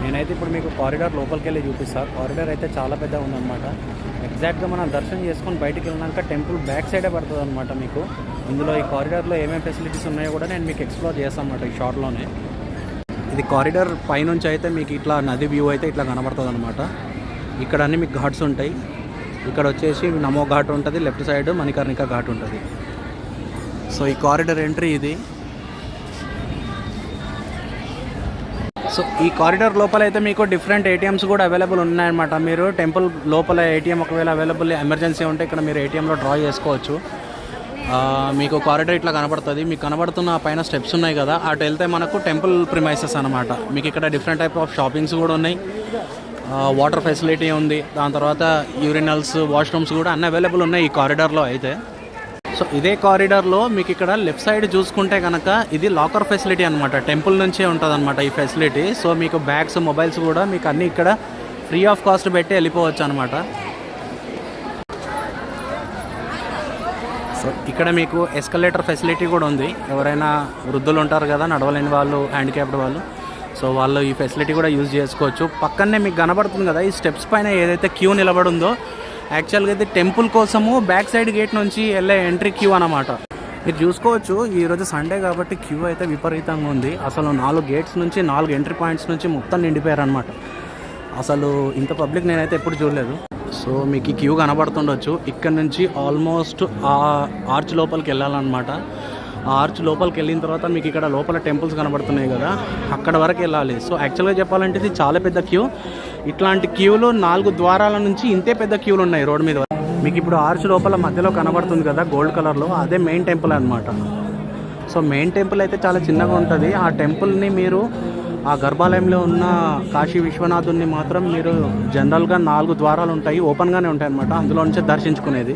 నేనైతే ఇప్పుడు మీకు కారిడార్ లోపలికి వెళ్ళి చూపిస్తాను. కారిడార్ అయితే చాలా పెద్దగా ఉందన్నమాట. ఎగ్జాక్ట్గా మనం దర్శనం చేసుకొని బయటికి వెళ్ళినాక టెంపుల్ బ్యాక్ సైడే పడుతుంది అనమాట. మీకు ఇందులో ఈ కారిడార్లో ఏమేమి ఫెసిలిటీస్ ఉన్నాయో కూడా నేను మీకు ఎక్స్ప్లోర్ చేస్తాను అన్నమాట ఈ షార్ట్లోనే. ఇది కారిడార్ పైనుంచి అయితే మీకు ఇట్లా నది వ్యూ అయితే ఇట్లా కనబడుతుంది అనమాట. ఇక్కడ అన్ని మీకు ఘాట్స్ ఉంటాయి. ఇక్కడ వచ్చేసి నమో ఘాట్ ఉంటుంది, లెఫ్ట్ సైడ్ మణికర్ణిక ఘాట్ ఉంటుంది. సో ఈ కారిడార్ ఎంట్రీ ఇది. సో ఈ కారిడార్ లోపల అయితే మీకు డిఫరెంట్ ఏటీఎమ్స్ కూడా అవైలబుల్ ఉన్నాయన్నమాట. మీరు టెంపుల్ లోపల ఏటీఎం ఒకవేళ అవైలబుల్ ఎమర్జెన్సీ ఉంటే ఇక్కడ మీరు ఏటీఎంలో డ్రా చేసుకోవచ్చు. మీకు కారిడార్ ఇట్లా కనబడుతుంది. మీకు కనబడుతున్న పైన స్టెప్స్ ఉన్నాయి కదా, అటు వెళ్తే మనకు టెంపుల్ ప్రిమైసెస్ అనమాట. మీకు ఇక్కడ డిఫరెంట్ టైప్ ఆఫ్ షాపింగ్స్ కూడా ఉన్నాయి, వాటర్ ఫెసిలిటీ ఉంది, దాని తర్వాత యూరినల్స్, వాష్రూమ్స్ కూడా అన్నీ అవైలబుల్ ఉన్నాయి ఈ కారిడార్లో అయితే. సో ఇదే కారిడార్లో మీకు ఇక్కడ లెఫ్ట్ సైడ్ చూసుకుంటే కనుక ఇది లాకర్ ఫెసిలిటీ అనమాట. టెంపుల్ నుంచే ఉంటుంది అనమాట ఈ ఫెసిలిటీ. సో మీకు బ్యాగ్స్, మొబైల్స్ కూడా మీకు అన్నీ ఇక్కడ ఫ్రీ ఆఫ్ కాస్ట్ పెట్టి వెళ్ళిపోవచ్చు అనమాట. సో ఇక్కడ మీకు ఎస్కలేటర్ ఫెసిలిటీ కూడా ఉంది. ఎవరైనా వృద్ధులు ఉంటారు కదా, నడవలేని వాళ్ళు, హ్యాండిక్యాప్డ్ వాళ్ళు, సో వాళ్ళు ఈ ఫెసిలిటీ కూడా యూజ్ చేసుకోవచ్చు. పక్కనే మీకు కనబడుతుంది కదా ఈ స్టెప్స్ పైన ఏదైతే క్యూ నిలబడి ఉందో, యాక్చువల్గా అయితే టెంపుల్ కోసము బ్యాక్ సైడ్ గేట్ నుంచి వెళ్ళే ఎంట్రీ క్యూ అనమాట. మీరు చూసుకోవచ్చు ఈరోజు సండే కాబట్టి క్యూ అయితే విపరీతంగా ఉంది. అసలు 4 గేట్స్ నుంచి 4 ఎంట్రీ పాయింట్స్ నుంచి మొత్తం నిండిపోయారనమాట. అసలు ఇంత పబ్లిక్ నేనైతే ఎప్పుడు చూడలేదు. సో మీకు ఈ క్యూ కనబడుతుండొచ్చు. ఇక్కడ నుంచి ఆల్మోస్ట్ ఆ ఆర్చ్ లోపలికి వెళ్ళాలన్నమాట. ఆ ఆర్చ్ లోపలికి వెళ్ళిన తర్వాత మీకు ఇక్కడ లోపల టెంపుల్స్ కనబడుతున్నాయి కదా, అక్కడ వరకు వెళ్ళాలి. సో యాక్చువల్గా చెప్పాలంటే ఇది చాలా పెద్ద క్యూ. ఇట్లాంటి క్యూలు 4 ద్వారాల నుంచి ఇంతే పెద్ద క్యూలు ఉన్నాయి రోడ్ మీద. మీకు ఇప్పుడు ఆర్చ్ లోపల మధ్యలో కనబడుతుంది కదా గోల్డ్ కలర్లో, అదే మెయిన్ టెంపుల్ అనమాట. సో మెయిన్ టెంపుల్ అయితే చాలా చిన్నగా ఉంటుంది. ఆ టెంపుల్ని మీరు ఆ గర్భాలయంలో ఉన్న కాశీ విశ్వనాథుని మాత్రం మీరు జనరల్గా 4 ద్వారాలు ఉంటాయి, ఓపెన్గానే ఉంటాయి అనమాట. అందులో నుంచే దర్శించుకునేది.